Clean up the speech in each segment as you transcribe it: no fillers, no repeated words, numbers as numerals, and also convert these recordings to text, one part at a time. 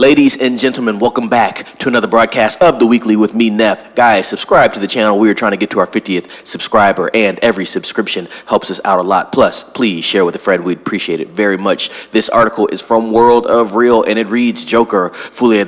Ladies and gentlemen, welcome back to another broadcast of The Weekly with me, Neff. Guys, subscribe to the channel. We are trying to get to our 50th subscriber, and every subscription helps us out a lot. Plus, please share with a friend. We'd appreciate it very much. This article is from World of Real, and it reads, Joker, Folie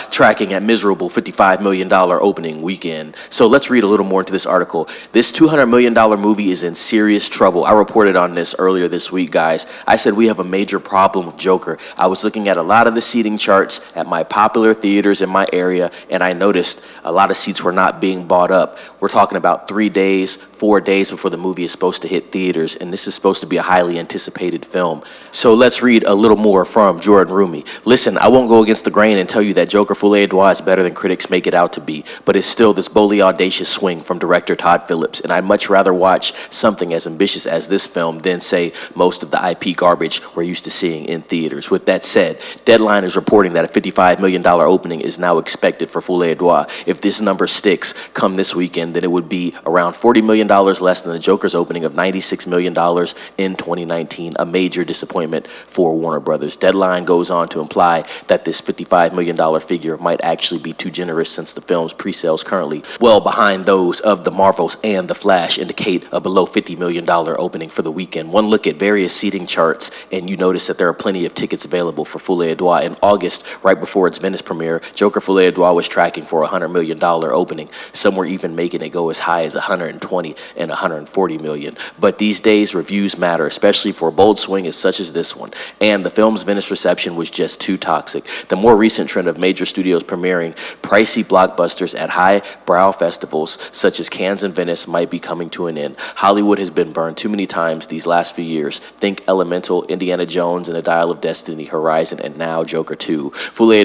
tracking at miserable $55 million opening weekend. So let's read a little more into this article. This $200 million movie is in serious trouble. I reported on this earlier this week, guys. I said we have a major problem with Joker. I was looking at a lot of the seating charts at my popular theaters in my area, and I noticed a lot of seats were not being bought up. We're talking about 3 days, 4 days before the movie is supposed to hit theaters, and this is supposed to be a highly anticipated film. So let's read a little more from Jordan Rumi. Listen, I won't go against the grain and tell you that Joker Folie is better than critics make it out to be, but it's still this boldly audacious swing from director Todd Phillips, and I'd much rather watch something as ambitious as this film than, say, most of the IP garbage we're used to seeing in theaters. With that said, Deadline is reporting that a $55 million opening is now expected for Folie. If this number sticks come this weekend, then it would be around $40 million less than the Joker's opening of $96 million in 2019, a major disappointment for Warner Brothers. Deadline goes on to imply that this $55 million figure might actually be too generous, since the film's pre-sales currently well behind those of the Marvels and The Flash indicate a below $50 million opening for the weekend. One look at various seating charts and you notice that there are plenty of tickets available for Folie in August, right before its Venice premiere. Joker Folie was tracking for a $100 million opening. Some were even making it go as high as 120 and 140 million. But these days, reviews matter, especially for a bold swing as such as this one. And the film's Venice reception was just too toxic. The more recent trend of major studios premiering pricey blockbusters at high-brow festivals such as Cannes and Venice might be coming to an end. Hollywood has been burned too many times these last few years. Think Elemental, Indiana Jones and the Dial of Destiny, Horizon, and now Joker 2. Folie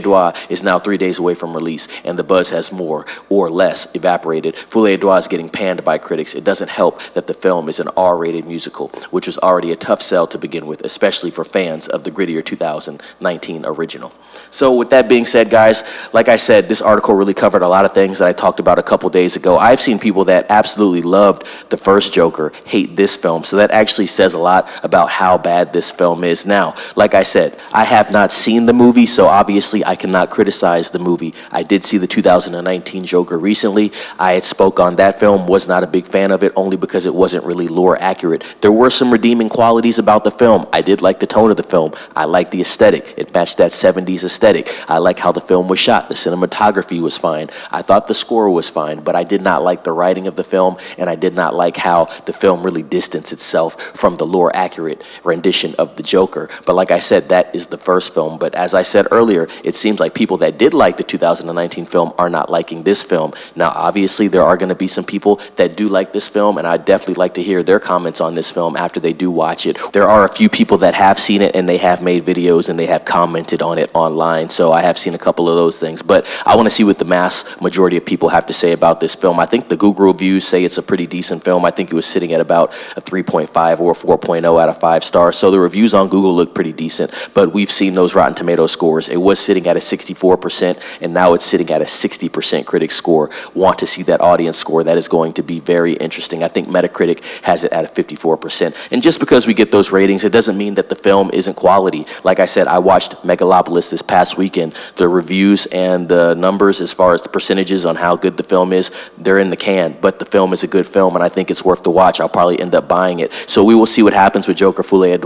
is now 3 days away from release, and the buzz has more or less evaporated. Folie is getting panned by critics. It doesn't help that the film is an R-rated musical, which was already a tough sell to begin with, especially for fans of the grittier 2019 original. So with that being said, guys, like I said, this article really covered a lot of things that I talked about a couple days ago. I've seen people that absolutely loved the first Joker hate this film, so that actually says a lot about how bad this film is. Now, like I said, I have not seen the movie, so obviously I cannot criticize the movie. I did see the 2019 Joker recently. I had spoke on that film, was not a big fan of it, only because it wasn't really lore accurate. There were some redeeming qualities about the film. I did like the tone of the film. I liked the aesthetic. It matched that 70s aesthetic. I like how the film was shot. The cinematography was fine. I thought the score was fine, but I did not like the writing of the film, and I did not like how the film really distanced itself from the lore accurate rendition of the Joker. But like I said, that is the first film. But as I said earlier, it seems like people that did like the 2019 film are not liking this film. Now, obviously, there are going to be some people that do like this film, and I'd definitely like to hear their comments on this film after they do watch it. There are a few people that have seen it, and they have made videos, and they have commented on it online, so I have seen a couple of those things. But I want to see what the mass majority of people have to say about this film. I think the Google reviews say it's a pretty decent film. I think it was sitting at about a 3.5 or 4.0 out of 5 stars, so the reviews on Google look pretty decent, but we've seen those Rotten Tomatoes scores. It was sitting at a 64%, and now it's sitting at a 60% critic score. Want to see that audience score. That is going to be very interesting. I think Metacritic has it at a 54%. And just because we get those ratings, it doesn't mean that the film isn't quality. Like I said, I watched Megalopolis this past weekend. The reviews and the numbers as far as the percentages on how good the film is, they're in the can, but the film is a good film, and I think it's worth the watch. I'll probably end up buying it. So we will see what happens with Joker Folie.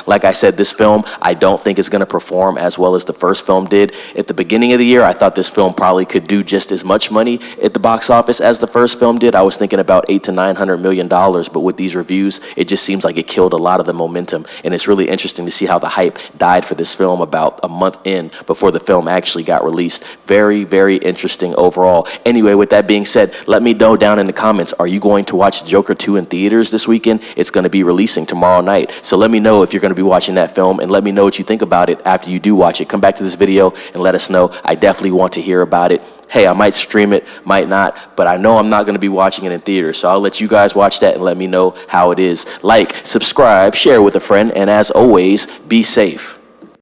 Like I said, this film, I don't think is going to perform as well as the first film did. At the beginning of the year, I thought this film probably could do just as much money at the box office as the first film did. I was thinking about $800 to $900 million, but with these reviews, it just seems like it killed a lot of the momentum, and it's really interesting to see how the hype died for this film about a month in before the film actually got released. Very, very interesting overall. Anyway, with that being said, let me know down in the comments, are you going to watch Joker 2 in theaters this weekend? It's going to be releasing tomorrow night, so let me know if you're going to be watching that film, and let me know what you think about it after you do watch it. Come back to this video and let us know. I definitely want to hear about it. Hey, I might stream it, might not, but I know I'm not going to be watching it in theaters, so I'll let you guys watch that and let me know how it is. Like, subscribe, share with a friend, and as always, be safe.